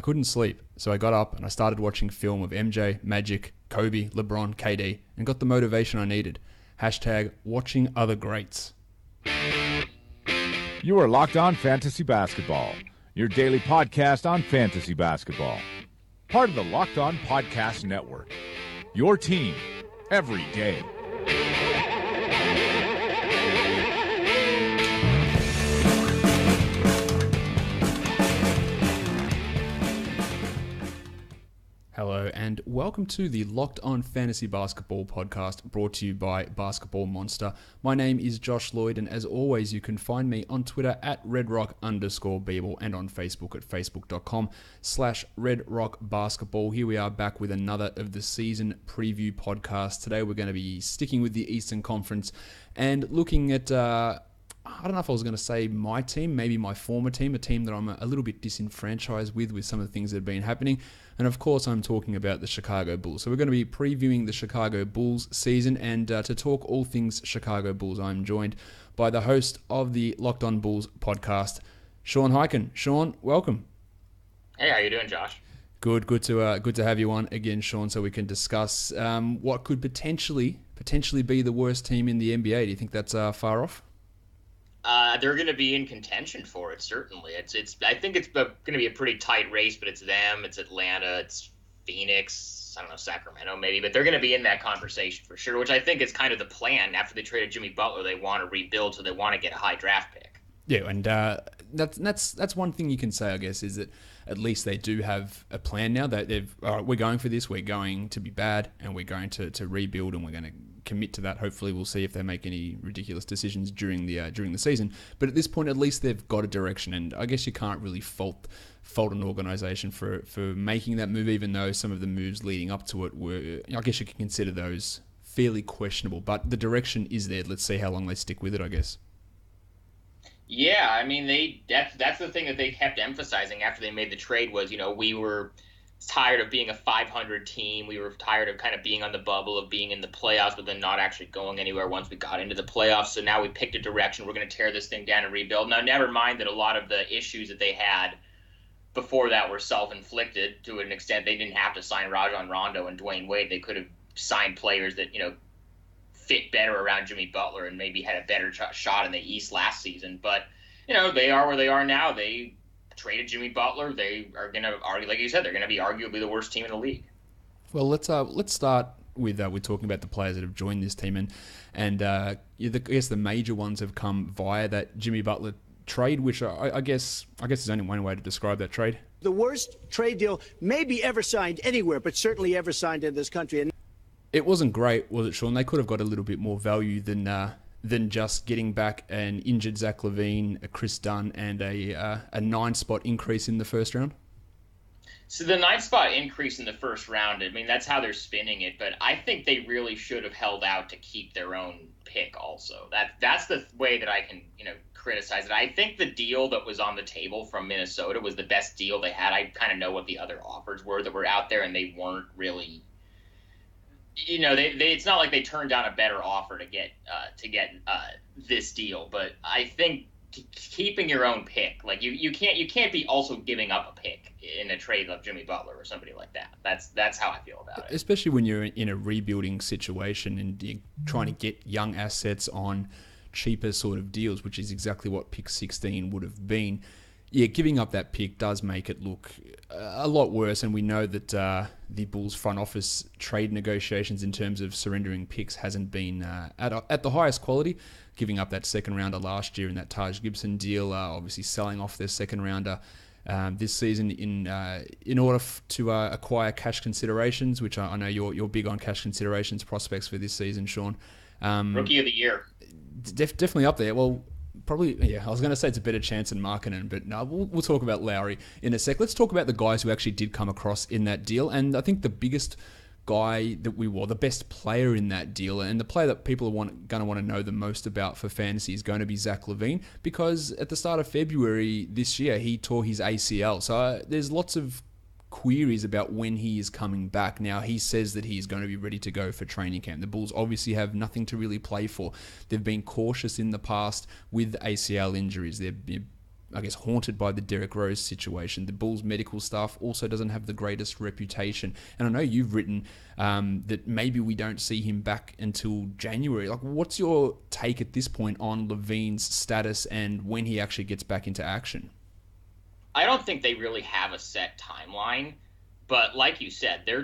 I couldn't sleep, so I got up and I started watching film of MJ, Magic, Kobe, LeBron, KD, and got the motivation I needed. Hashtag watching other greats. You are Locked On Fantasy Basketball, your daily podcast on fantasy basketball. Part of the Locked On Podcast Network, your team every day. Hello and welcome to the Locked On Fantasy Basketball podcast brought to you by Basketball Monster. My name is Josh Lloyd, and as always you can find me on Twitter at redrock_Beeble and on Facebook at facebook.com/redrockbasketball. Here we are back with another of the season preview podcasts. Today we're going to be sticking with the Eastern Conference and looking at I don't know if I was going to say my team, maybe my former team, a team that I'm a little bit disenfranchised with some of the things that have been happening. And of course, I'm talking about the Chicago Bulls. So we're going to be previewing the Chicago Bulls season. And to talk all things Chicago Bulls, I'm joined by the host of the Locked On Bulls podcast, Sean Highkin. Sean, welcome. Hey, how you doing, Josh? Good to have you on again, Sean, so we can discuss what could potentially be the worst team in the NBA. Do you think that's far off? They're going to be in contention for it, certainly. I think it's going to be a pretty tight race, but it's them, it's Atlanta, it's Phoenix, I don't know, Sacramento maybe, but they're going to be in that conversation for sure, which I think is kind of the plan. After they traded Jimmy Butler, they want to rebuild, so they want to get a high draft pick. Yeah, and that's one thing you can say, I guess, is that at least they do have a plan now. That all right, we're going for this, we're going to be bad, and we're going to rebuild, and we're going to commit to that. Hopefully we'll see if they make any ridiculous decisions during the season. But at this point, at least they've got a direction, and I guess you can't really fault an organization for making that move, even though some of the moves leading up to it were, I guess you can consider those fairly questionable. But the direction is there. Let's see how long they stick with it, I guess. Yeah, I mean, that's the thing that they kept emphasizing after they made the trade was, we were tired of being a 500 team. We were tired of kind of being on the bubble of being in the playoffs, but then not actually going anywhere once we got into the playoffs. So now we picked a direction. We're going to tear this thing down and rebuild. Now, never mind that a lot of the issues that they had before that were self-inflicted to an extent. They didn't have to sign Rajon Rondo and Dwayne Wade. They could have signed players that, fit better around Jimmy Butler and maybe had a better shot in the East last season. But, they are where they are now. They traded Jimmy Butler. They are going to argue, like you said, they're going to be arguably the worst team in the league. Well, let's start with talking about the players that have joined this team, and I guess the major ones have come via that Jimmy Butler trade, which I guess there's only one way to describe that trade. The worst trade deal maybe ever signed anywhere, but certainly ever signed in this country. And it wasn't great, was it, Sean? They could have got a little bit more value than just getting back an injured Zach LaVine, a Chris Dunn, and a 9-spot increase in the first round. So the 9-spot increase in the first round, I mean, that's how they're spinning it, but I think they really should have held out to keep their own pick also. That's the way that I can, criticize it. I think the deal that was on the table from Minnesota was the best deal they had. I kind of know what the other offers were that were out there, and they weren't really, it's not like they turned down a better offer to get this deal. But I think keeping your own pick, like you can't be also giving up a pick in a trade of Jimmy Butler or somebody like that. That's how I feel about it. Especially when you're in a rebuilding situation and you're trying to get young assets on cheaper sort of deals, which is exactly what pick 16 would have been. Yeah, giving up that pick does make it look a lot worse, and we know that the Bulls front office trade negotiations in terms of surrendering picks hasn't been at the highest quality. Giving up that second rounder last year in that Taj Gibson deal, obviously selling off their second rounder this season in order to acquire cash considerations, which I know you're big on cash considerations prospects for this season, Sean. Rookie of the year. Definitely up there. Well, probably, yeah, I was going to say it's a better chance than Markkanen, but no, we'll talk about Lowry in a sec. Let's talk about the guys who actually did come across in that deal, and I think the biggest guy that the best player in that deal, and the player that people are going to want to know the most about for fantasy is going to be Zach LaVine, because at the start of February this year, he tore his ACL. So there's lots of queries about when he is coming back. Now, he says that he's going to be ready to go for training camp. The Bulls obviously have nothing to really play for. They've been cautious in the past with ACL injuries. They're I guess, haunted by the Derrick Rose situation. The Bulls medical staff also doesn't have the greatest reputation. And I know you've written that maybe we don't see him back until January. Like, what's your take at this point on LaVine's status and when he actually gets back into action? I don't think they really have a set timeline, but like you said, they're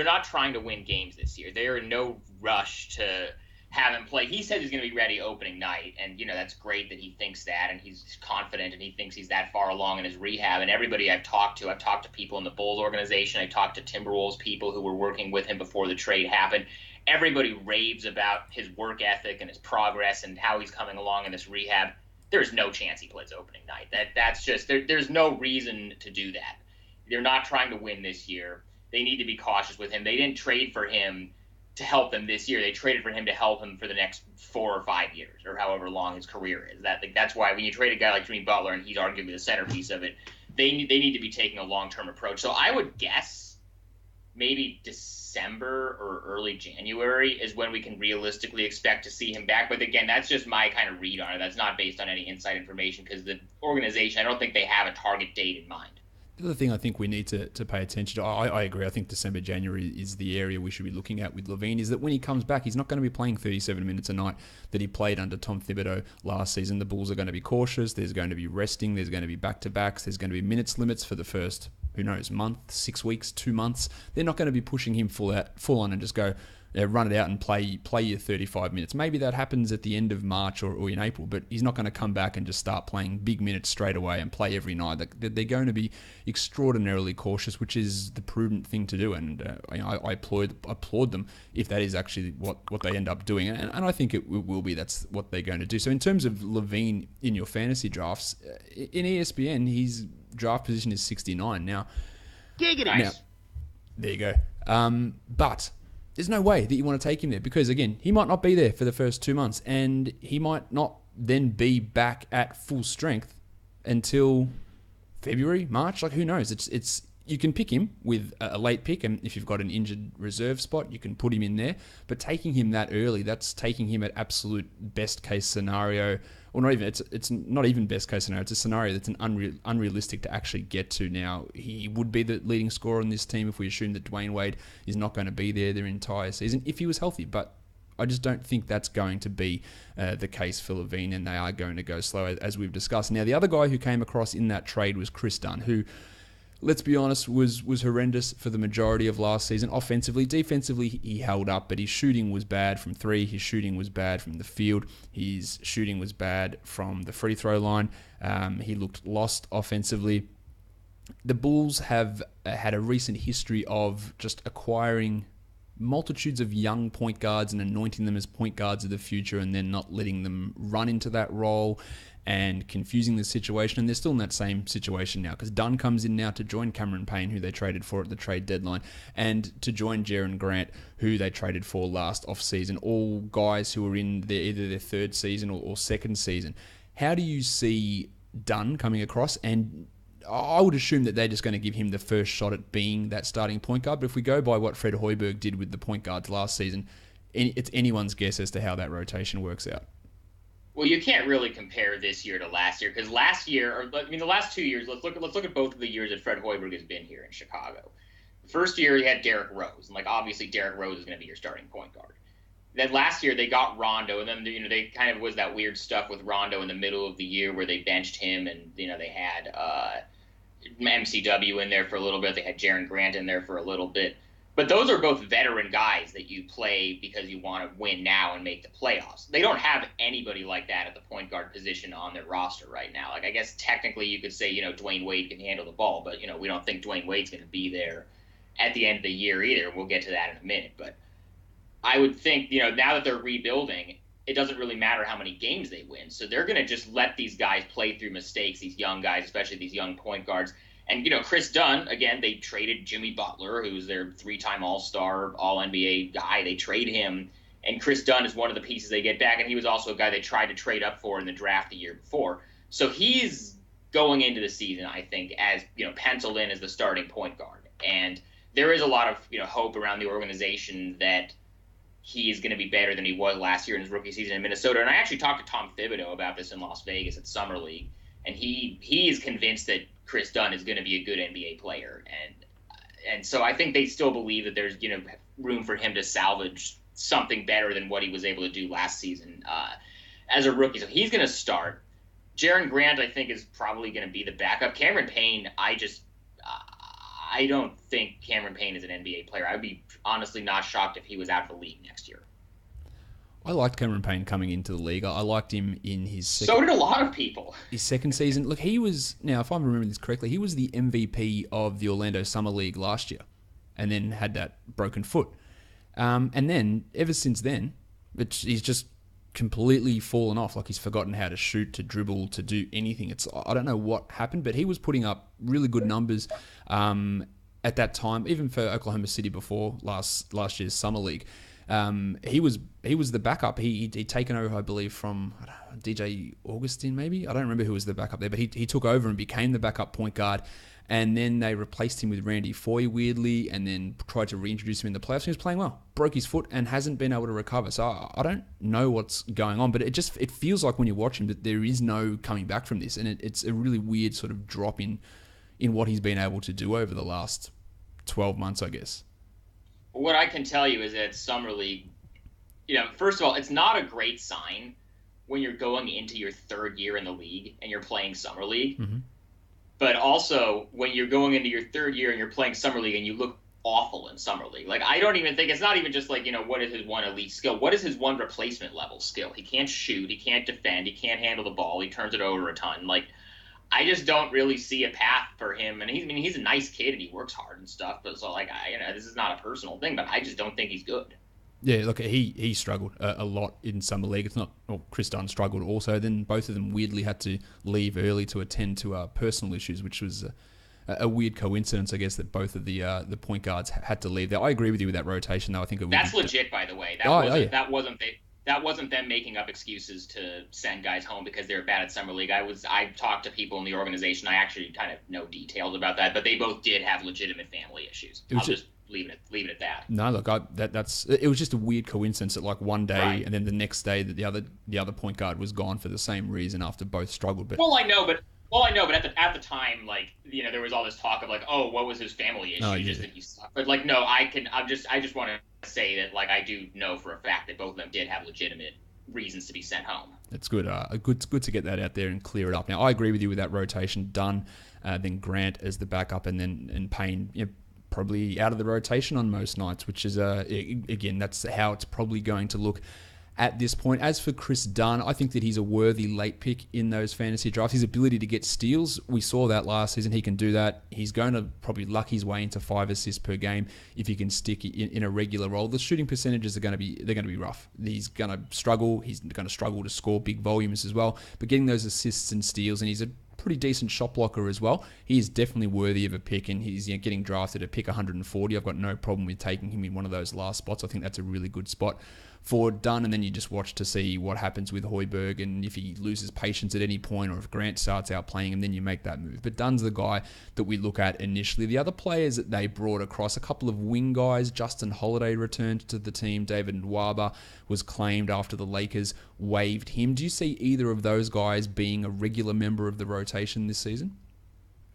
not trying to win games this year. They are in no rush to have him play. He said he's going to be ready opening night, and that's great that he thinks that, and he's confident, and he thinks he's that far along in his rehab. And everybody I've talked to people in the Bulls organization, I talked to Timberwolves people who were working with him before the trade happened. Everybody raves about his work ethic and his progress and how he's coming along in this rehab. There's no chance he plays opening night. That's just there's no reason to do that. They're not trying to win this year. They need to be cautious with him. They didn't trade for him to help them this year. They traded for him to help him for the next 4 or 5 years, or however long his career is. That's why when you trade a guy like Jimmy Butler, and he's arguably the centerpiece of it, they need to be taking a long-term approach. So I would guess maybe December or early January is when we can realistically expect to see him back. But again, that's just my kind of read on it. That's not based on any inside information, because the organization, I don't think they have a target date in mind. The other thing I think we need to pay attention to, I agree, I think December, January is the area we should be looking at with LaVine, is that when he comes back, he's not going to be playing 37 minutes a night that he played under Tom Thibodeau last season. The Bulls are going to be cautious. There's going to be resting. There's going to be back-to-backs. There's going to be minutes limits for the first, who knows, month, 6 weeks, 2 months. They're not going to be pushing him full on and just go, run it out and play your 35 minutes. Maybe that happens at the end of March or in April, but he's not going to come back and just start playing big minutes straight away and play every night. They're going to be extraordinarily cautious, which is the prudent thing to do. And I applaud them if that is actually what they end up doing. And I think it will be. That's what they're going to do. So in terms of LaVine in your fantasy drafts, in ESPN, his draft position is 69. Now, Nice. There you go. But there's no way that you want to take him there, because, again, he might not be there for the first 2 months, and he might not then be back at full strength until February, March. Like, who knows? It's you can pick him with a late pick, and if you've got an injured reserve spot, you can put him in there. But taking him that early, that's taking him at absolute best case scenario, or not even. It's not even best case scenario. It's a scenario that's unrealistic to actually get to. Now, he would be the leading scorer on this team if we assume that Dwayne Wade is not going to be there their entire season if he was healthy. But I just don't think that's going to be the case for LaVine, and they are going to go slow, as we've discussed. Now, the other guy who came across in that trade was Chris Dunn, who, let's be honest, was horrendous for the majority of last season. Offensively, defensively, he held up, but his shooting was bad from three. His shooting was bad from the field. His shooting was bad from the free throw line. He looked lost offensively. The Bulls have had a recent history of just acquiring multitudes of young point guards and anointing them as point guards of the future, and then not letting them run into that role and confusing the situation. And they're still in that same situation now, because Dunn comes in now to join Cameron Payne, who they traded for at the trade deadline, and to join Jaren Grant, who they traded for last offseason. All guys who are in either their third season or second season. How do you see Dunn coming across? And I would assume that they're just going to give him the first shot at being that starting point guard. But if we go by what Fred Hoiberg did with the point guards last season, it's anyone's guess as to how that rotation works out. Well, you can't really compare this year to last year, because last year, the last 2 years, let's look at both of the years that Fred Hoiberg has been here in Chicago. The first year he had Derrick Rose, and obviously Derrick Rose is going to be your starting point guard. Then last year they got Rondo, and then they kind of was that weird stuff with Rondo in the middle of the year where they benched him, and they had MCW in there for a little bit. They had Jaren Grant in there for a little bit. But those are both veteran guys that you play because you want to win now and make the playoffs. They don't have anybody like that at the point guard position on their roster right now. I guess technically you could say, Dwayne Wade can handle the ball, but, we don't think Dwayne Wade's going to be there at the end of the year either. We'll get to that in a minute. But I would think, now that they're rebuilding, it doesn't really matter how many games they win. So they're going to just let these guys play through mistakes, these young guys, especially these young point guards. And, Chris Dunn, again, they traded Jimmy Butler, who's their 3-time All-Star, All-NBA guy. They trade him, and Chris Dunn is one of the pieces they get back, and he was also a guy they tried to trade up for in the draft the year before. So he's going into the season, I think, as, penciled in as the starting point guard. And there is a lot of, hope around the organization that he is going to be better than he was last year in his rookie season in Minnesota. And I actually talked to Tom Thibodeau about this in Las Vegas at Summer League. and he is convinced that Chris Dunn is going to be a good NBA player, and so I think they still believe that there's room for him to salvage something better than what he was able to do last season as a rookie. So he's going to start. Jaren Grant, I think, is probably going to be the backup. Cameron Payne, I don't think Cameron Payne is an NBA player. I'd be honestly not shocked if he was out of the league next year. I liked Cameron Payne coming into the league. I liked him in his second... So did a lot of people. His second season. Look, he was... Now, if I'm remembering this correctly, he was the MVP of the Orlando Summer League last year and then had that broken foot. And then, ever since then, he's just completely fallen off. Like, he's forgotten how to shoot, to dribble, to do anything. I don't know what happened, but he was putting up really good numbers at that time, even for Oklahoma City before last year's Summer League. He was the backup. He'd taken over, I believe, from DJ Augustin, maybe. I don't remember who was the backup there, but he took over and became the backup point guard. And then they replaced him with Randy Foye, weirdly, and then tried to reintroduce him in the playoffs. He was playing well, broke his foot, and hasn't been able to recover. So I don't know what's going on, but it feels like when you watch him that there is no coming back from this, and it's a really weird sort of drop in what he's been able to do over the last 12 months, I guess. What I can tell you is that Summer League, first of all, it's not a great sign when you're going into your third year in the league and you're playing Summer League. Mm-hmm. But also, when you're going into your third year and you're playing Summer League and you look awful in Summer League. Like, I don't even think, it's not even just like, what is his one elite skill? What is his one replacement level skill? He can't shoot, he can't defend, he can't handle the ball, he turns it over a ton. Like, I just don't really see a path for him. And he's a nice kid and he works hard and stuff. But so, like, this is not a personal thing, but I just don't think he's good. Yeah, look, he struggled a lot in Summer League. It's not, well, Chris Dunn struggled also. Then both of them weirdly had to leave early to attend to personal issues, which was a weird coincidence, I guess, that both of the point guards had to leave. There, I agree with you with that rotation, though. I think that's legit, by the way. That wasn't them making up excuses to send guys home because they were bad at Summer League. I talked to people in the organization. I actually kind of know details about that, but they both did have legitimate family issues. I'll just leave it at that. No, look, it was just a weird coincidence that like one day right. And then the next day that the other point guard was gone for the same reason after both struggled. But I know, but at the time, like, there was all this talk of like, oh, what was his family issue? Just that he sucked. But like, no, I just want to say that like I do know for a fact that both of them did have legitimate reasons to be sent home. It's good. Good to get that out there and clear it up. Now, I agree with you with that rotation. Dunn, then Grant as the backup, and Payne, probably out of the rotation on most nights, which is again, that's how it's probably going to look at this point. As for Chris Dunn, I think that he's a worthy late pick in those fantasy drafts. His ability to get steals, we saw that last season. He can do that. He's going to probably luck his way into 5 assists per game if he can stick in a regular role. The shooting percentages are going to be rough. He's going to struggle. He's going to struggle to score big volumes as well. But getting those assists and steals, and he's a pretty decent shot blocker as well. He is definitely worthy of a pick, and he's getting drafted at pick 140. I've got no problem with taking him in one of those last spots. I think that's a really good spot for Dunn, and then you just watch to see what happens with Hoiberg, and if he loses patience at any point, or if Grant starts outplaying him, then you make that move. But Dunn's the guy that we look at initially. The other players that they brought across, a couple of wing guys. Justin Holiday returned to the team. David Nwaba was claimed after the Lakers waived him. Do you see either of those guys being a regular member of the rotation this season?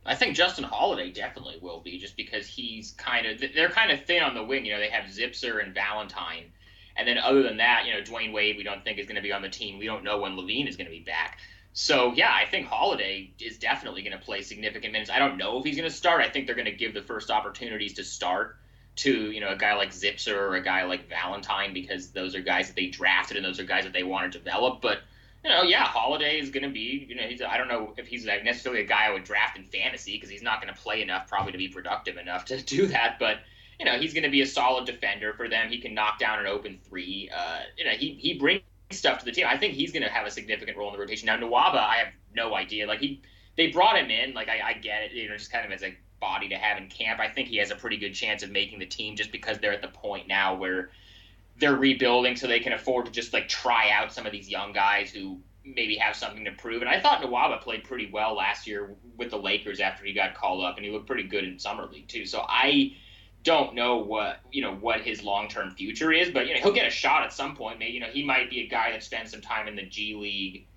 I think Justin Holiday definitely will be, just because they're kind of thin on the wing. They have Zipser and Valentine. And then other than that, Dwayne Wade we don't think is going to be on the team. We don't know when Levine is going to be back. So, yeah, I think Holiday is definitely going to play significant minutes. I don't know if he's going to start. I think they're going to give the first opportunities to start to, a guy like Zipser or a guy like Valentine, because those are guys that they drafted and those are guys that they want to develop. But, Holiday is going to be, I don't know if he's necessarily a guy I would draft in fantasy, because he's not going to play enough probably to be productive enough to do that. But he's going to be a solid defender for them. He can knock down an open three. He brings stuff to the team. I think he's going to have a significant role in the rotation. Now, Nwaba, I have no idea. Like, they brought him in. Like, I get it, just kind of as a body to have in camp. I think he has a pretty good chance of making the team, just because they're at the point now where they're rebuilding, so they can afford to just, like, try out some of these young guys who maybe have something to prove. And I thought Nwaba played pretty well last year with the Lakers after he got called up, and he looked pretty good in Summer League, too. So I don't know what his long-term future is, but he'll get a shot at some point. Maybe he might be a guy that spends some time in the G League,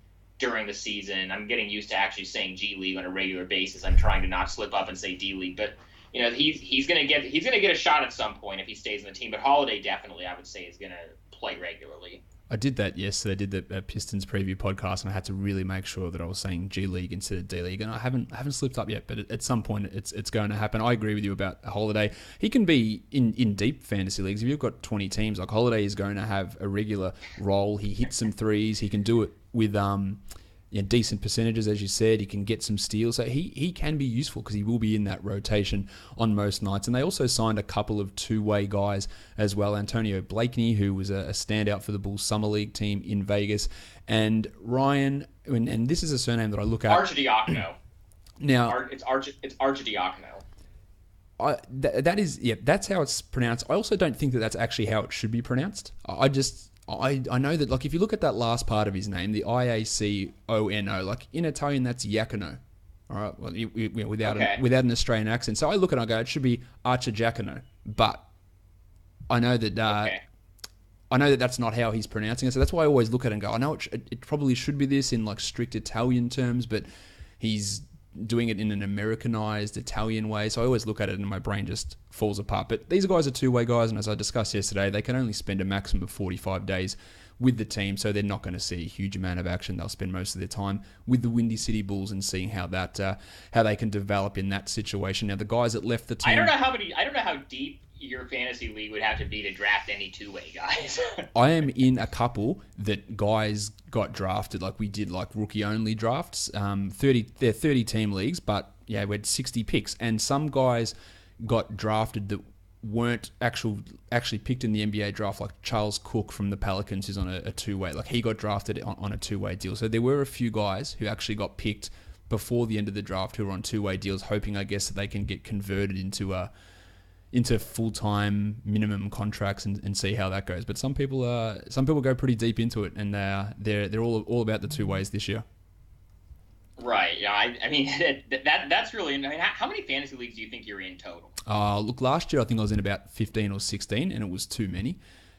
during the season. I'm getting used to actually saying G League on a regular basis. I'm trying to not slip up and say D League, but he's gonna get a shot at some point if he stays in the team. But Holiday definitely, I would say, is gonna play regularly. I did that yesterday. I did the Pistons preview podcast, and I had to really make sure that I was saying G League instead of D League. And I haven't slipped up yet, but at some point it's going to happen. I agree with you about Holiday. He can be in deep fantasy leagues. If you've got 20 teams, like Holiday is going to have a regular role. He hits some threes. He can do it with decent percentages, as you said. He can get some steals. So he can be useful because he will be in that rotation on most nights. And they also signed a couple of two-way guys as well. Antonio Blakeney, who was a standout for the Bulls Summer League team in Vegas. And Ryan, and this is a surname that I look at. Arcidiacono. Now, it's Arcidiacono. That's how it's pronounced. I also don't think that that's actually how it should be pronounced. I know that, like, if you look at that last part of his name, the Iacono, like in Italian, that's Iacono. All right, well, without an Australian accent. So I look and I go, it should be Arcidiacono, but I know that that's not how he's pronouncing it. So that's why I always look at it and go, I know it probably should be this in like strict Italian terms, but he's doing it in an Americanized Italian way. So I always look at it and my brain just falls apart. But these guys are two-way guys, and as I discussed yesterday, they can only spend a maximum of 45 days with the team, so they're not going to see a huge amount of action. They'll spend most of their time with the Windy City Bulls and seeing how they can develop in that situation. Now, the guys that left the team, I don't know how deep your fantasy league would have to be to draft any two-way guys. I am in a couple that guys got drafted, like we did, like rookie-only drafts. They're 30-team leagues, but yeah, we had 60 picks, and some guys got drafted that weren't actually picked in the NBA draft, like Charles Cook from the Pelicans, who's on a two-way. Like, he got drafted on a two-way deal. So there were a few guys who actually got picked before the end of the draft who were on two-way deals, hoping, I guess, that they can get converted into full-time minimum contracts and see how that goes. But some people go pretty deep into it, and they're all about the two ways this year. Right. Yeah. I mean that's really. I mean, how many fantasy leagues do you think you're in total? Look, last year I think I was in about 15 or 16, and it was too many.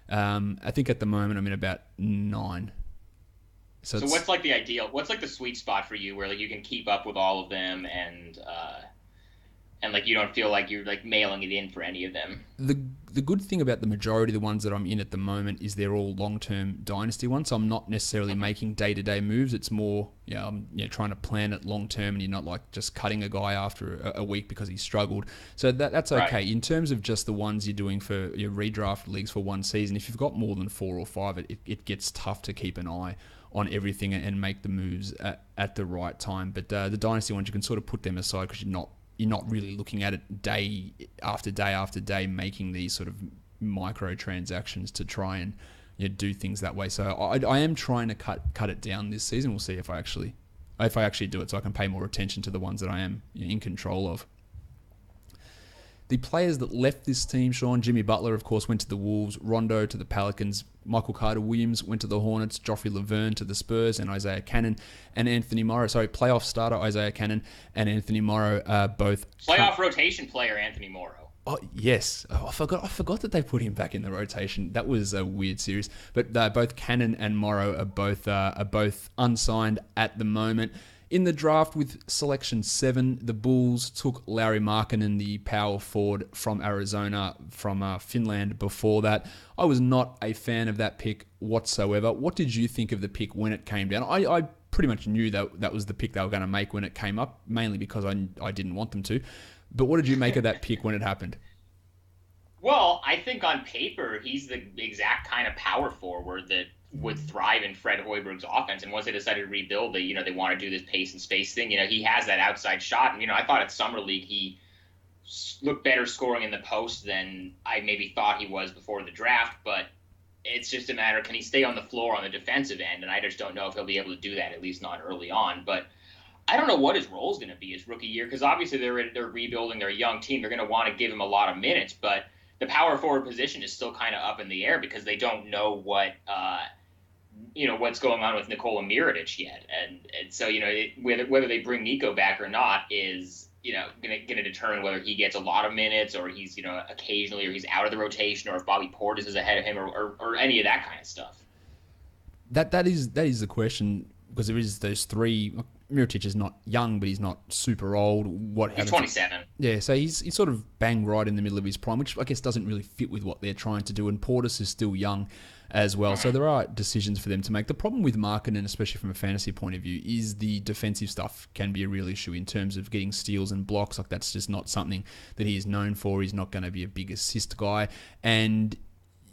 I think at the moment I'm in about 9. So what's like the ideal? What's like the sweet spot for you, where like you can keep up with all of them and like you don't feel like you're like mailing it in for any of them? The good thing about the majority of the ones that I'm in at the moment is they're all long-term dynasty ones. So I'm not necessarily making day-to-day moves. It's more, I'm trying to plan it long-term, and you're not like just cutting a guy after a week because he struggled. So that's okay. Right. In terms of just the ones you're doing for your redraft leagues for one season, if you've got more than 4 or 5, it gets tough to keep an eye on everything and make the moves at the right time. But the dynasty ones, you can sort of put them aside because you're not really looking at it day after day after day, making these sort of micro transactions to try and do things that way. So I am trying to cut it down this season. We'll see if I actually do it, so I can pay more attention to the ones that I am in control of. The players that left this team, Sean, Jimmy Butler, of course, went to the Wolves, Rondo to the Pelicans, Michael Carter-Williams went to the Hornets, Joffrey Laverne to the Spurs, and Isaiah Cannon and Anthony Morrow. Sorry, playoff starter Isaiah Cannon and Anthony Morrow both... Playoff rotation player Anthony Morrow. Oh, yes. Oh, I forgot that they put him back in the rotation. That was a weird series. But both Cannon and Morrow are both unsigned at the moment. In the draft with selection 7, the Bulls took Lauri Markkanen, the power forward from Arizona, from Finland before that. I was not a fan of that pick whatsoever. What did you think of the pick when it came down? I pretty much knew that was the pick they were going to make when it came up, mainly because I didn't want them to. But what did you make of that pick when it happened? Well, I think on paper, he's the exact kind of power forward that would thrive in Fred Hoiberg's offense. And once they decided to rebuild, they want to do this pace and space thing. He has that outside shot. And, I thought at Summer League he looked better scoring in the post than I maybe thought he was before the draft. But it's just a matter, can he stay on the floor on the defensive end? And I just don't know if he'll be able to do that, at least not early on. But I don't know what his role is going to be his rookie year, because obviously they're rebuilding. They're a young team. They're going to want to give him a lot of minutes. But the power forward position is still kind of up in the air because they don't know what's going on with Nikola Mirotic yet, and so whether they bring Nico back or not is going to determine whether he gets a lot of minutes or he's occasionally, or he's out of the rotation, or if Bobby Portis is ahead of him, or any of that kind of stuff. That is the question. because there is those three. Mirotic is not young, but he's not super old. He's 27. Yeah, so he's sort of bang right in the middle of his prime, which I guess doesn't really fit with what they're trying to do. And Portis is still young as well, so there are decisions for them to make. The problem with Markkanen, especially from a fantasy point of view, is the defensive stuff can be a real issue in terms of getting steals and blocks. Like, that's just not something that he is known for. He's not going to be a big assist guy, and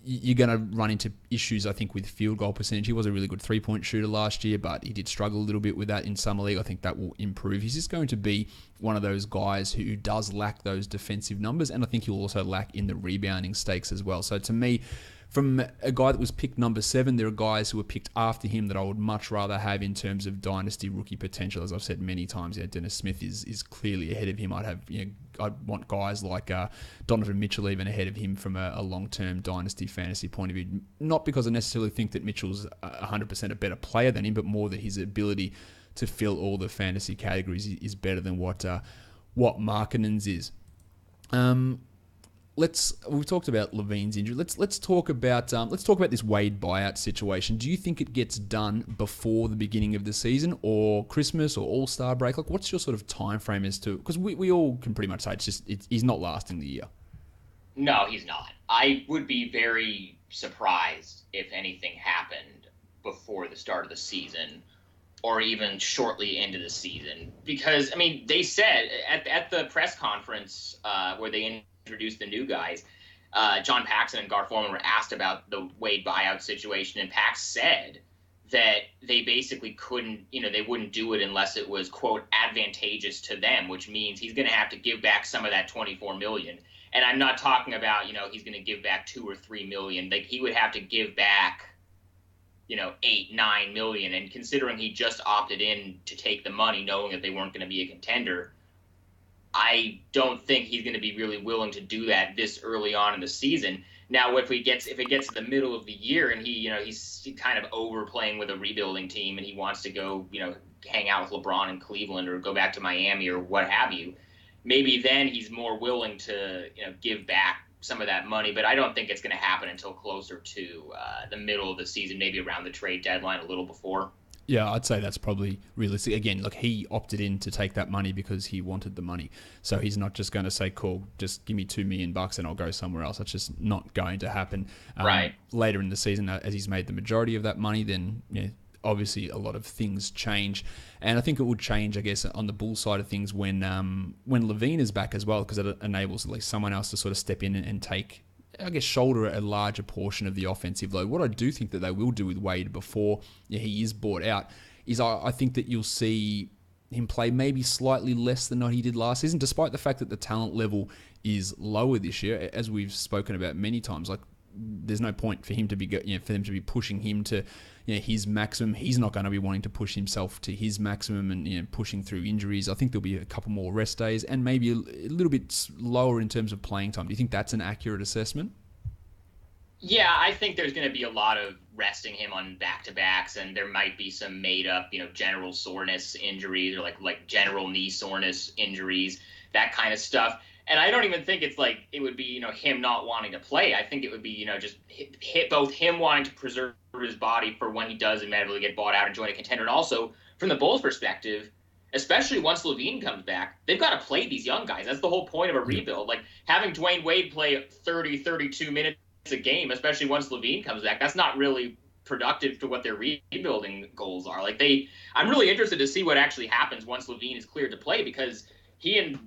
you're going to run into issues, I think, with field goal percentage. He was a really good three-point shooter last year, but he did struggle a little bit with that in Summer League. I think that will improve. He's just going to be one of those guys who does lack those defensive numbers, and I think he'll also lack in the rebounding stakes as well. So to me, from a guy that was picked number 7, there are guys who were picked after him that I would much rather have in terms of dynasty rookie potential. As I've said many times, Dennis Smith is clearly ahead of him. I'd want guys like Donovan Mitchell even ahead of him from a long-term dynasty fantasy point of view. Not because I necessarily think that Mitchell's 100% a better player than him, but more that his ability to fill all the fantasy categories is better than what Markkanen's is. We've talked about Levine's injury. Let's talk about this Wade buyout situation. Do you think it gets done before the beginning of the season, or Christmas, or All-Star break? Like, what's your sort of time frame as to? Because we all can pretty much say he's not lasting the year. No, he's not. I would be very surprised if anything happened before the start of the season, or even shortly into the season. Because, I mean, they said at the press conference where they introduced the new guys, John Paxson and Gar Forman were asked about the Wade buyout situation, and Pax said that they basically couldn't, they wouldn't do it unless it was, quote, advantageous to them, which means he's going to have to give back some of that $24 million. And I'm not talking about, he's going to give back $2 or $3 million. Like, he would have to give back, $8-9 million. And considering he just opted in to take the money, knowing that they weren't going to be a contender, I don't think he's going to be really willing to do that this early on in the season. Now, if it gets to the middle of the year and he's kind of overplaying with a rebuilding team and he wants to go, hang out with LeBron in Cleveland or go back to Miami or what have you, maybe then he's more willing to, give back some of that money. But I don't think it's going to happen until closer to the middle of the season, maybe around the trade deadline, a little before. Yeah, I'd say that's probably realistic. Again, look, he opted in to take that money because he wanted the money. So he's not just going to say, cool, just give me $2 million and I'll go somewhere else. That's just not going to happen. Right. Later in the season, as he's made the majority of that money, then obviously a lot of things change. And I think it would change, I guess, on the Bulls side of things when Levine is back as well, because it enables at least someone else to sort of step in and take, I guess, shoulder a larger portion of the offensive load. What I do think that they will do with Wade before he is bought out is I think that you'll see him play maybe slightly less than what he did last season, despite the fact that the talent level is lower this year, as we've spoken about many times. Like, there's no point for him to be, for them to be pushing him to, his maximum. He's not going to be wanting to push himself to his maximum and, pushing through injuries. I think there'll be a couple more rest days and maybe a little bit lower in terms of playing time. Do you think that's an accurate assessment? Yeah, I think there's going to be a lot of resting him on back-to-backs, and there might be some made-up, general soreness injuries or like general knee soreness injuries, that kind of stuff. And I don't even think it's like it would be, him not wanting to play. I think it would be, just hit both him wanting to preserve his body for when he does inevitably get bought out and join a contender, and also from the Bulls' perspective, especially once Levine comes back, they've got to play these young guys. That's the whole point of a rebuild. Like, having Dwayne Wade play 30, 32 minutes a game, especially once Levine comes back, that's not really productive to what their rebuilding goals are. Like, I'm really interested to see what actually happens once Levine is cleared to play, because he and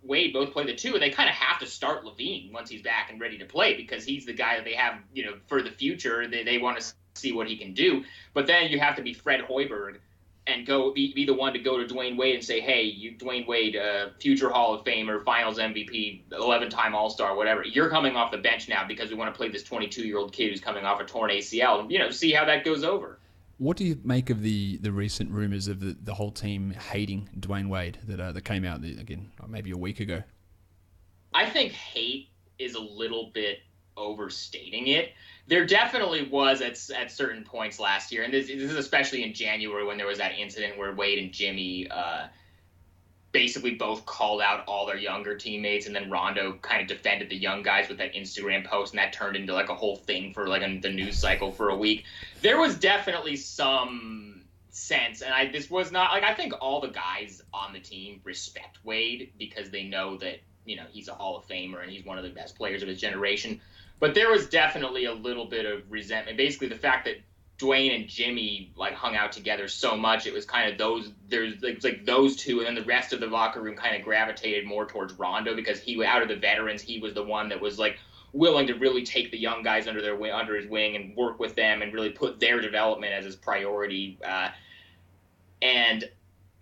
Wade both play the two, and they kind of have to start Levine once he's back and ready to play, because he's the guy that they have, for the future. They want to see what he can do. But then you have to be Fred Hoiberg and go be the one to go to Dwayne Wade and say, hey, you, Dwayne Wade, future Hall of Famer, Finals MVP, 11-time All-Star, whatever, you're coming off the bench now because we want to play this 22-year-old kid who's coming off a torn ACL, and, see how that goes over. What do you make of the recent rumors of the whole team hating Dwayne Wade that came out, again, maybe a week ago? I think hate is a little bit overstating it. There definitely was at certain points last year, and this is especially in January when there was that incident where Wade and Jimmy basically both called out all their younger teammates, and then Rondo kind of defended the young guys with that Instagram post, and that turned into like a whole thing for like the news cycle for a week. There was definitely some sense. And this was not like, I think all the guys on the team respect Wade because they know that, he's a Hall of Famer and he's one of the best players of his generation. But there was definitely a little bit of resentment. Basically, the fact that Dwayne and Jimmy hung out together so much, it was kind of those two, and then the rest of the locker room kind of gravitated more towards Rondo because out of the veterans, he was the one that was willing to really take the young guys under his wing and work with them and really put their development as his priority. And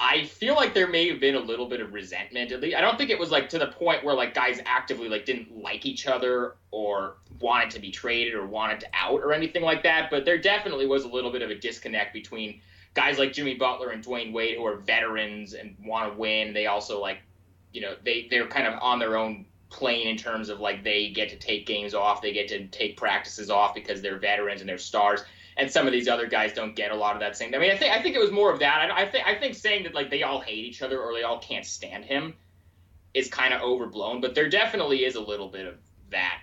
I feel like there may have been a little bit of resentment. At least I don't think it was to the point where guys actively didn't like each other or wanted to be traded or wanted to out or anything like that. But there definitely was a little bit of a disconnect between guys like Jimmy Butler and Dwayne Wade, who are veterans and want to win. They also they're kind of on their own plane in terms of they get to take games off, they get to take practices off because they're veterans and they're stars. And some of these other guys don't get a lot of that same. I mean, I think it was more of that. I think saying that they all hate each other or they all can't stand him is kind of overblown. But there definitely is a little bit of that,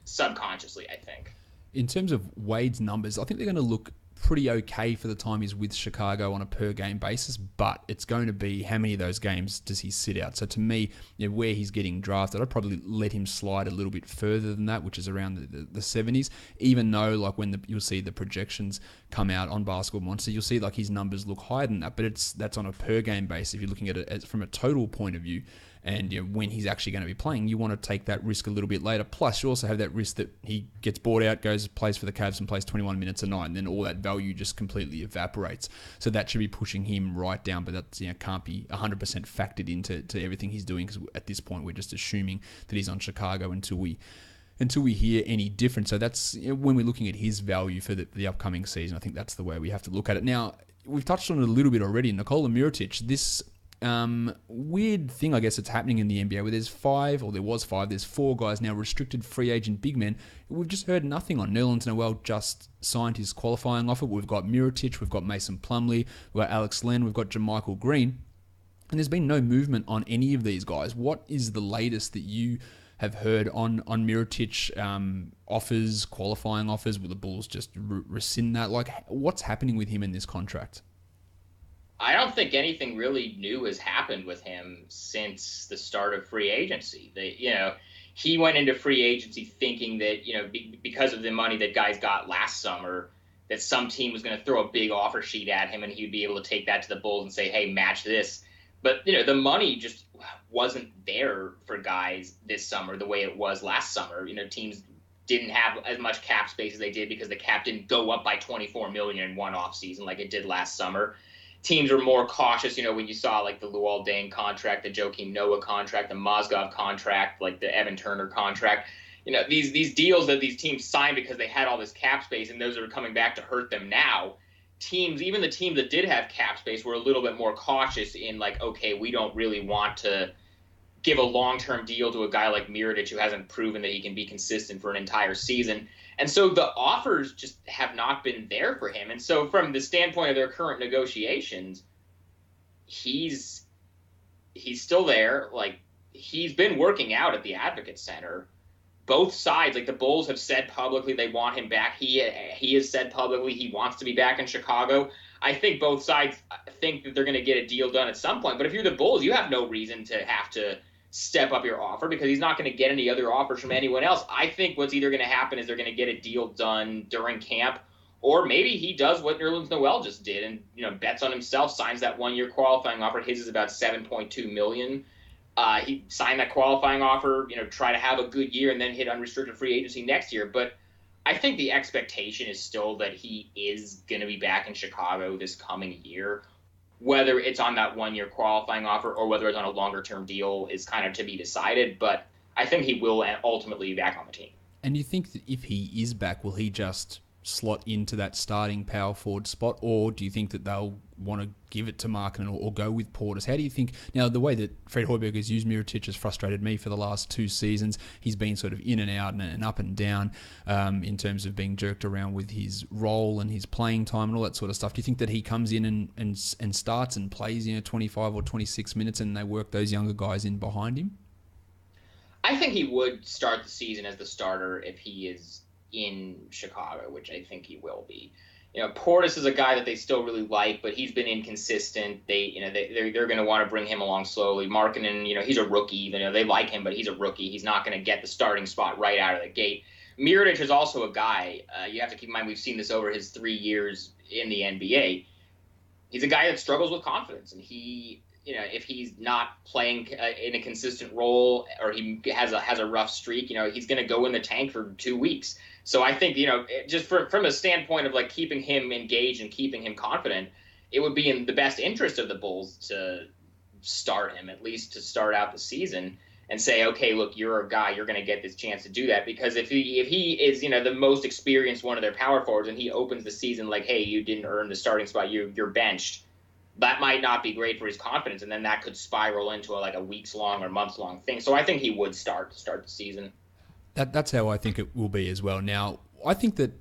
subconsciously, I think. In terms of Wade's numbers, I think they're going to look pretty okay for the time he's with Chicago on a per game basis, but it's going to be how many of those games does he sit out. So to me, where he's getting drafted, I'd probably let him slide a little bit further than that, which is around the 70s, even though when you'll see the projections come out on Basketball Monster, you'll see his numbers look higher than that, but that's on a per game basis. If you're looking at it from a total point of view, and when he's actually going to be playing, you want to take that risk a little bit later. Plus, you also have that risk that he gets bought out, plays for the Cavs and plays 21 minutes a night, and then all that value just completely evaporates. So that should be pushing him right down, but that can't be 100% factored into everything he's doing, because at this point we're just assuming that he's on Chicago until we hear any different. So that's when we're looking at his value for the upcoming season. I think that's the way we have to look at it. Now, we've touched on it a little bit already. Nikola Mirotic, this weird thing, I guess, that's happening in the NBA where there's 4 guys now, restricted free agent big men. We've just heard nothing on. Nerlens Noel just signed his qualifying offer. We've got Mirotic, we've got Mason Plumlee, we've got Alex Len, we've got JaMychal Green, and there's been no movement on any of these guys. What is the latest that you have heard on Mirotic offers, qualifying offers? Will the Bulls just rescind that? What's happening with him in this contract? I don't think anything really new has happened with him since the start of free agency. He went into free agency thinking that, because of the money that guys got last summer, that some team was going to throw a big offer sheet at him and he'd be able to take that to the Bulls and say, hey, match this. But, the money just wasn't there for guys this summer the way it was last summer. Teams didn't have as much cap space as they did because the cap didn't go up by $24 million in one offseason like it did last summer. Teams are more cautious, when you saw the Luol Deng contract, the Joakim Noah contract, the Mozgov contract, the Evan Turner contract. These deals that these teams signed because they had all this cap space, and those are coming back to hurt them now. Even the teams that did have cap space were a little bit more cautious in okay, we don't really want to give a long-term deal to a guy like Mirotic who hasn't proven that he can be consistent for an entire season. And so the offers just have not been there for him. And so from the standpoint of their current negotiations, he's still there. He's been working out at the Advocate Center. Both sides, the Bulls have said publicly they want him back. He has said publicly he wants to be back in Chicago. I think both sides think that they're going to get a deal done at some point. But if you're the Bulls, you have no reason to have to step up your offer because he's not going to get any other offers from anyone else. I think what's either going to happen is they're going to get a deal done during camp, or maybe he does what Nerlens Noel just did and bets on himself, signs that 1-year qualifying offer. His is about $7.2 million. He signed that qualifying offer, try to have a good year and then hit unrestricted free agency next year. But I think the expectation is still that he is going to be back in Chicago this coming year. Whether it's on that 1-year qualifying offer or whether it's on a longer-term deal is kind of to be decided. But I think he will ultimately be back on the team. And you think that if he is back, will he just slot into that starting power forward spot, or do you think that they'll want to give it to Markkanen or go with Portis? How do you think, now the way that Fred Hoiberg has used Mirotic has frustrated me for the last 2 seasons. He's been sort of in and out and up and down in terms of being jerked around with his role and his playing time and all that sort of stuff. Do you think that he comes in and starts and plays 25 or 26 minutes and they work those younger guys in behind him? I think he would start the season as the starter if he is in Chicago, which I think he will be. Portis is a guy that they still really like, but he's been inconsistent. They're going to want to bring him along slowly. Markkanen, he's a rookie. They like him, but he's a rookie. He's not going to get the starting spot right out of the gate. Mirotic is also a guy. You have to keep in mind we've seen this over his 3 years in the NBA. He's a guy that struggles with confidence, and if he's not playing in a consistent role or he has a rough streak, he's going to go in the tank for 2 weeks. So I think, just from a standpoint of like keeping him engaged and keeping him confident, it would be in the best interest of the Bulls to start him, at least to start out the season, and say, okay, look, you're a guy, you're going to get this chance to do that. Because if he is, the most experienced one of their power forwards, and he opens the season like, hey, you didn't earn the starting spot, you're benched, that might not be great for his confidence, and then that could spiral into a weeks-long or months-long thing. So I think he would start the season. That's how I think it will be as well. Now, I think that,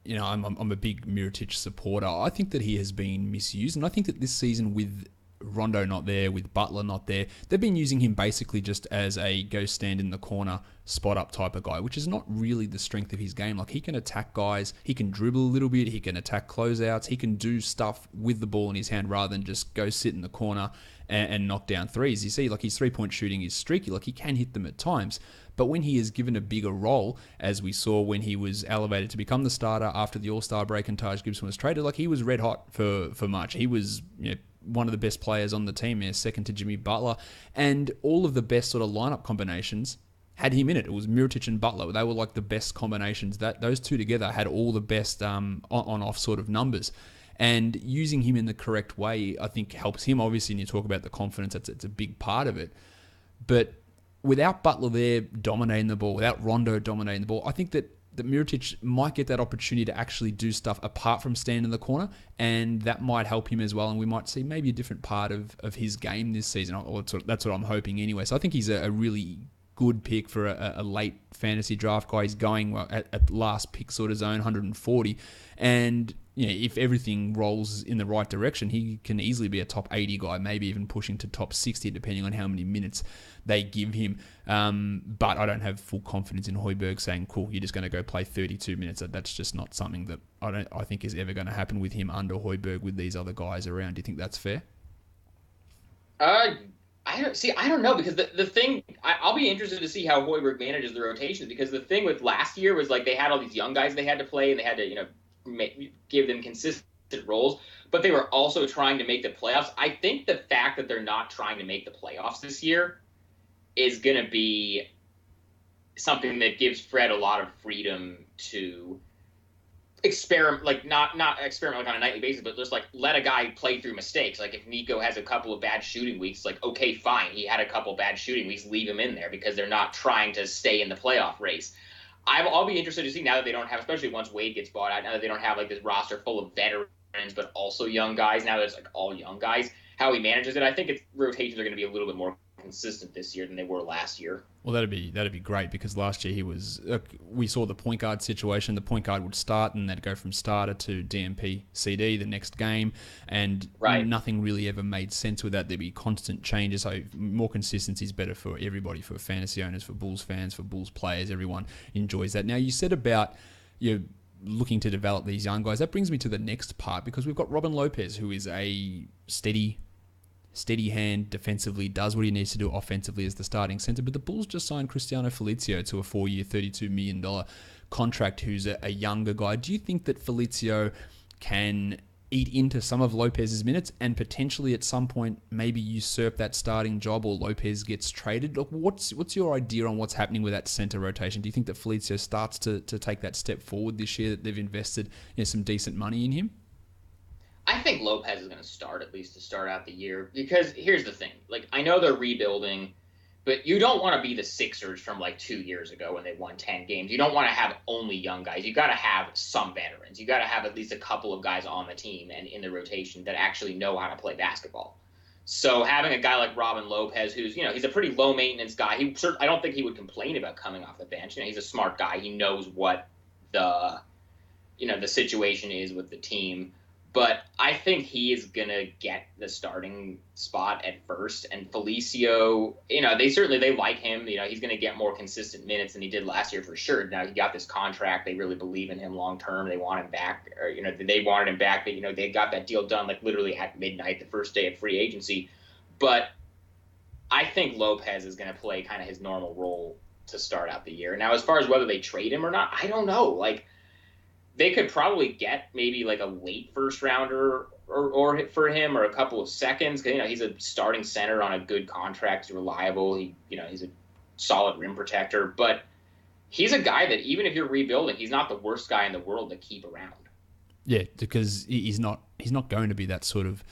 I'm a big Mirotic supporter. I think that he has been misused, and I think that this season with Rondo not there, with Butler not there, they've been using him basically just as a go stand in the corner, spot up type of guy, which is not really the strength of his game. Like, he can attack guys, he can dribble a little bit, he can attack closeouts, he can do stuff with the ball in his hand rather than just go sit in the corner and knock down threes. You see, like, his 3-point shooting is streaky, like he can hit them at times. But when he is given a bigger role, as we saw when he was elevated to become the starter after the All-Star break and Taj Gibson was traded, like, he was red hot for much. He was, one of the best players on the team, second to Jimmy Butler, and all of the best sort of lineup combinations had him in it. It was Mirotic and Butler. They were like the best combinations. That those two together had all the best on-off sort of numbers. And using him in the correct way, I think, helps him. Obviously, when you talk about the confidence, it's a big part of it. But without Butler there dominating the ball, without Rondo dominating the ball, I think that Mirotic might get that opportunity to actually do stuff apart from stand in the corner, and that might help him as well, and we might see maybe a different part of his game this season. Or that's what I'm hoping anyway. So I think he's a really good pick for a late fantasy draft guy. He's going at last pick sort of zone, 140, and if everything rolls in the right direction, he can easily be a top 80 guy, maybe even pushing to top 60, depending on how many minutes they give him. But I don't have full confidence in Højbjerg saying, cool, you're just going to go play 32 minutes. That's just not something that I think is ever going to happen with him under Højbjerg with these other guys around. Do you think that's fair? I don't know, because the thing, I'll be interested to see how Højbjerg manages the rotations, because the thing with last year was like they had all these young guys they had to play, and they had to, give them consistent roles, but they were also trying to make the playoffs. I think the fact that they're not trying to make the playoffs this year is going to be something that gives Fred a lot of freedom to experiment, like not experiment like on a nightly basis, but just like let a guy play through mistakes. Like if Nico has a couple of bad shooting weeks, like, okay, fine, he had a couple bad shooting weeks, leave him in there, because they're not trying to stay in the playoff race. I'll be interested to see, now that they don't have, especially once Wade gets bought out, now that they don't have like this roster full of veterans but also young guys, now that it's like all young guys, how he manages it. I think rotations are going to be a little bit more consistent this year than they were last year. Well, that'd be great, because last year we saw the point guard situation. The point guard would start and they'd go from starter to DMP CD the next game, and nothing really ever made sense with that. There'd be constant changes. So more consistency is better for everybody, for fantasy owners, for Bulls fans, for Bulls players. Everyone enjoys that. Now, you said about looking to develop these young guys. That brings me to the next part, because we've got Robin Lopez, who is a steady hand defensively, does what he needs to do offensively as the starting center. But the Bulls just signed Cristiano Felicio to a 4-year, $32 million contract, who's a younger guy. Do you think that Felicio can eat into some of Lopez's minutes and potentially at some point maybe usurp that starting job, or Lopez gets traded? Look, what's your idea on what's happening with that center rotation? Do you think that Felicio starts to take that step forward this year, that they've invested some decent money in him? I think Lopez is going to start, at least to start out the year, because here's the thing. Like, I know they're rebuilding, but you don't want to be the Sixers from like 2 years ago when they won 10 games. You don't want to have only young guys. You got to have some veterans. You got to have at least a couple of guys on the team and in the rotation that actually know how to play basketball. So having a guy like Robin Lopez, who's, he's a pretty low maintenance guy. I don't think he would complain about coming off the bench. He's a smart guy. He knows what the situation is with the team. But I think he is going to get the starting spot at first. And Felicio, they like him. He's going to get more consistent minutes than he did last year for sure. Now he got this contract. They really believe in him long term. They want him back. Or, they wanted him back. They got that deal done like literally at midnight, the first day of free agency. But I think Lopez is going to play kind of his normal role to start out the year. Now, as far as whether they trade him or not, I don't know. Like, they could probably get maybe like a late first rounder or for him, or a couple of seconds. Cause, he's a starting center on a good contract. He's reliable. He's a solid rim protector, but he's a guy that even if you're rebuilding, he's not the worst guy in the world to keep around. Yeah, because he's not going to be that sort of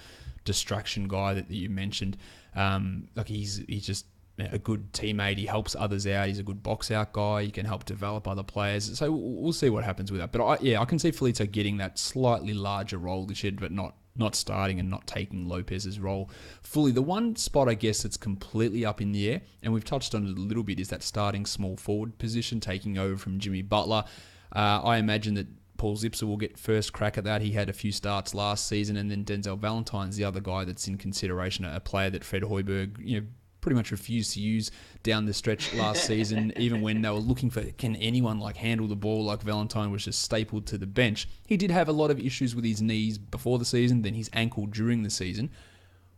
distraction guy that you mentioned. Like he's just a good teammate. He helps others out. He's a good box out guy. He can help develop other players. So we'll see what happens with that. But I can see Felicio getting that slightly larger role this year, but not starting and not taking Lopez's role fully. The one spot, I guess, that's completely up in the air, and we've touched on it a little bit, is that starting small forward position, taking over from Jimmy Butler. I imagine that Paul Zipser will get first crack at that. He had a few starts last season, and then Denzel Valentine's the other guy that's in consideration, a player that Fred Hoiberg, pretty much refused to use down the stretch last season, even when they were looking for, can anyone handle the ball like Valentine was just stapled to the bench. He did have a lot of issues with his knees before the season, then his ankle during the season.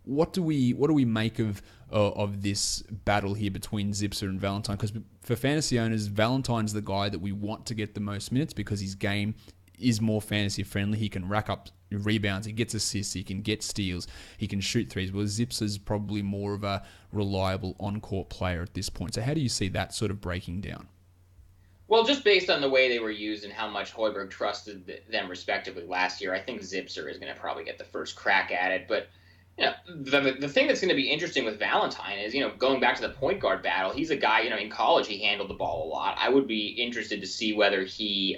What do we make of this battle here between Zipser and Valentine? Because for fantasy owners, Valentine's the guy that we want to get the most minutes because his game is more fantasy friendly. He can rack up rebounds, he gets assists, he can get steals, he can shoot threes. Well, Zipser's probably more of a reliable on-court player at this point. So how do you see that sort of breaking down? Well, just based on the way they were used and how much Hoiberg trusted them respectively last year, I think Zipser is going to probably get the first crack at it. But the thing that's going to be interesting with Valentine is, going back to the point guard battle, he's a guy, in college he handled the ball a lot. I would be interested to see whether he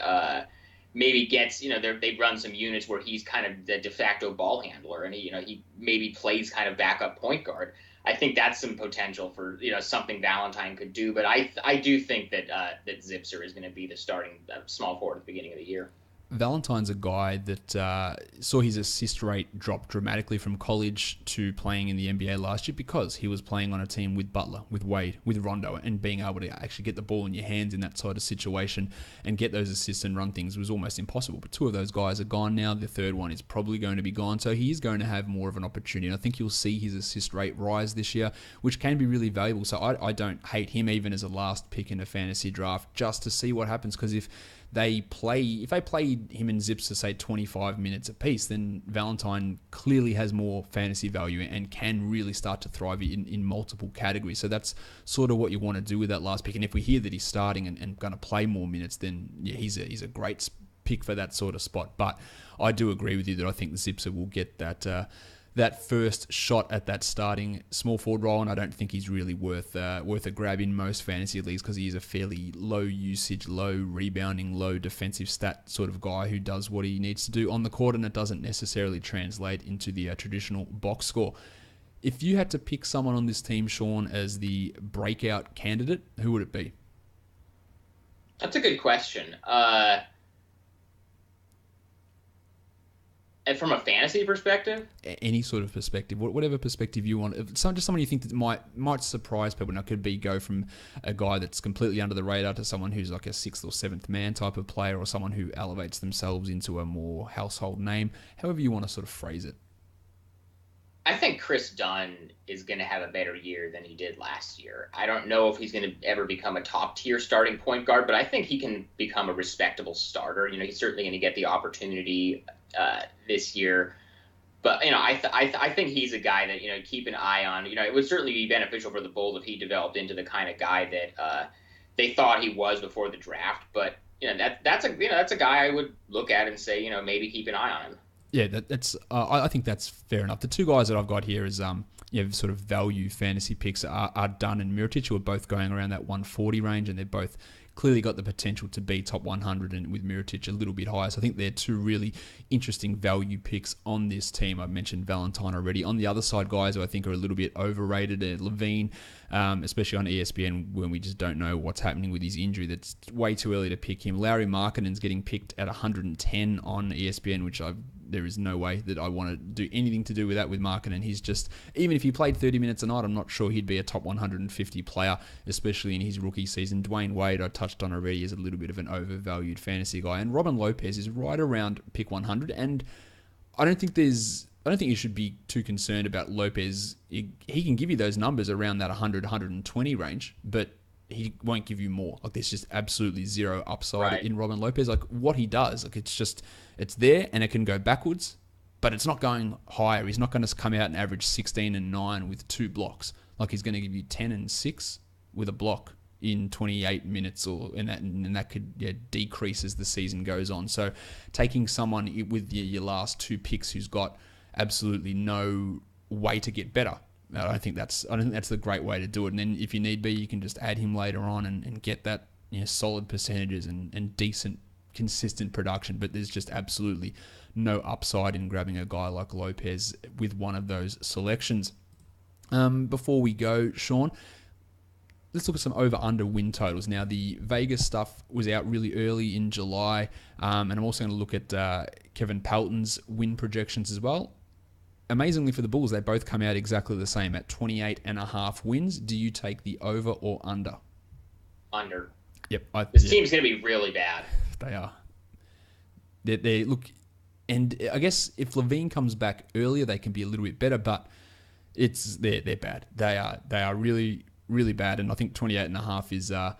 maybe gets, they run some units where he's kind of the de facto ball handler, and he maybe plays kind of backup point guard. I think that's some potential for something Valentine could do, but I do think that that Zipser is going to be the starting small forward at the beginning of the year. Valentine's a guy that saw his assist rate drop dramatically from college to playing in the NBA last year because he was playing on a team with Butler, with Wade, with Rondo, and being able to actually get the ball in your hands in that sort of situation and get those assists and run things was almost impossible. But two of those guys are gone now. The third one is probably going to be gone, so he is going to have more of an opportunity. And I think you'll see his assist rate rise this year, which can be really valuable. So I don't hate him even as a last pick in a fantasy draft just to see what happens, because if they played him and Zipser, say 25 minutes apiece, then Valentine clearly has more fantasy value and can really start to thrive in multiple categories. So that's sort of what you want to do with that last pick. And if we hear that he's starting and going to play more minutes, then yeah, he's a great pick for that sort of spot. But I do agree with you that I think Zipser will get that first shot at that starting small forward role, and I don't think he's really worth a grab in most fantasy leagues because he is a fairly low usage, low rebounding, low defensive stat sort of guy who does what he needs to do on the court, and it doesn't necessarily translate into the traditional box score. If you had to pick someone on this team, Sean, as the breakout candidate, who would it be? That's a good question. And from a fantasy perspective? Any sort of perspective, whatever perspective you want. Just someone you think that might surprise people. Now, it could be go from a guy that's completely under the radar to someone who's like a sixth or seventh man type of player, or someone who elevates themselves into a more household name. However you want to sort of phrase it. I think Chris Dunn is going to have a better year than he did last year. I don't know if he's going to ever become a top-tier starting point guard, but I think he can become a respectable starter. He's certainly going to get the opportunity this year. But, I think he's a guy that, keep an eye on. It would certainly be beneficial for the Bulls if he developed into the kind of guy that they thought he was before the draft. But, that's a guy I would look at and say, maybe keep an eye on him. Yeah, that's. I think that's fair enough. The two guys that I've got here is sort of value fantasy picks are Dunn and Mirotic, who are both going around that 140 range, and they've both clearly got the potential to be top 100, and with Mirotic a little bit higher. So I think they're two really interesting value picks on this team. I've mentioned Valentine already. On the other side, guys who I think are a little bit overrated, Levine, especially on ESPN, when we just don't know what's happening with his injury. That's way too early to pick him. Lauri Markkanen's getting picked at 110 on ESPN, which I've there is no way that I want to do anything to do with that with Markkanen. He's just, even if he played 30 minutes a night, I'm not sure he'd be a top 150 player, especially in his rookie season. Dwayne Wade, I touched on already, is a little bit of an overvalued fantasy guy. And Robin Lopez is right around pick 100. And I don't think you should be too concerned about Lopez. He can give you those numbers around that 100, 120 range, but he won't give you more. Like, there's just absolutely zero upside in Robin Lopez. Like, what he does, like, it's there and it can go backwards, but it's not going higher. He's not going to come out and average 16 and 9 with 2 blocks. Like, he's going to give you 10 and 6 with a block in 28 minutes, and that could decrease as the season goes on. So taking someone with your last 2 picks who's got absolutely no way to get better, I don't think that's the great way to do it. And then if you need be, you can just add him later on and get that solid percentages and decent, consistent production. But there's just absolutely no upside in grabbing a guy like Lopez with one of those selections. Before we go, Sean, let's look at some over-under win totals. Now, the Vegas stuff was out really early in July, and I'm also going to look at Kevin Pelton's win projections as well. Amazingly for the Bulls, they both come out exactly the same at 28.5 wins. Do you take the over or under? Under. Yep. This team's going to be really bad. They are. They look, and I guess if Levine comes back earlier, they can be a little bit better, but they're bad. They are really, really bad, and I think 28.5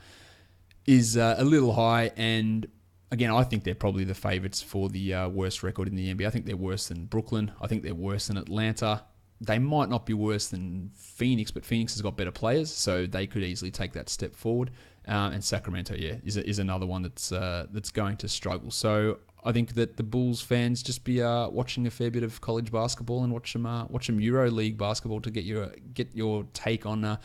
is a little high. And again, I think they're probably the favourites for the worst record in the NBA. I think they're worse than Brooklyn. I think they're worse than Atlanta. They might not be worse than Phoenix, but Phoenix has got better players, so they could easily take that step forward. And Sacramento, is another one that's going to struggle. So I think that the Bulls fans just be watching a fair bit of college basketball and watch some Euro League basketball to get your take on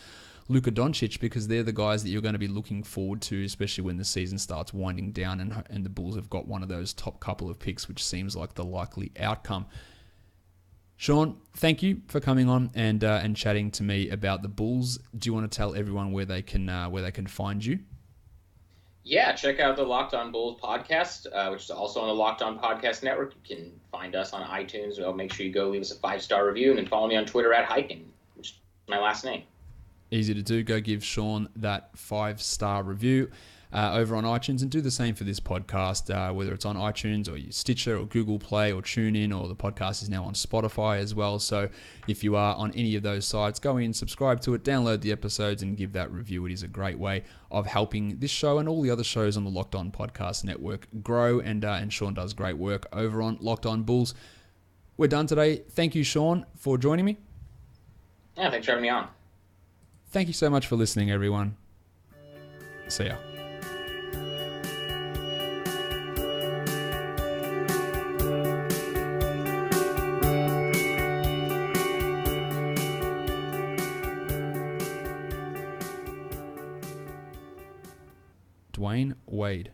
Luka Doncic, because they're the guys that you're going to be looking forward to, especially when the season starts winding down and the Bulls have got one of those top couple of picks, which seems like the likely outcome. Sean, thank you for coming on and chatting to me about the Bulls. Do you want to tell everyone where they can find you? Yeah, check out the Locked On Bulls podcast, which is also on the Locked On Podcast Network. You can find us on iTunes. Well, make sure you go leave us a 5-star review, and then follow me on Twitter at Highkin, which is my last name. Easy to do. Go give Sean that 5-star review over on iTunes, and do the same for this podcast, whether it's on iTunes or Stitcher or Google Play or TuneIn, or the podcast is now on Spotify as well. So if you are on any of those sites, go in, subscribe to it, download the episodes, and give that review. It is a great way of helping this show and all the other shows on the Locked On Podcast Network grow, and Sean does great work over on Locked On Bulls. We're done today. Thank you, Sean, for joining me. Yeah, thanks for having me on. Thank you so much for listening, everyone. See ya. Dwayne Wade.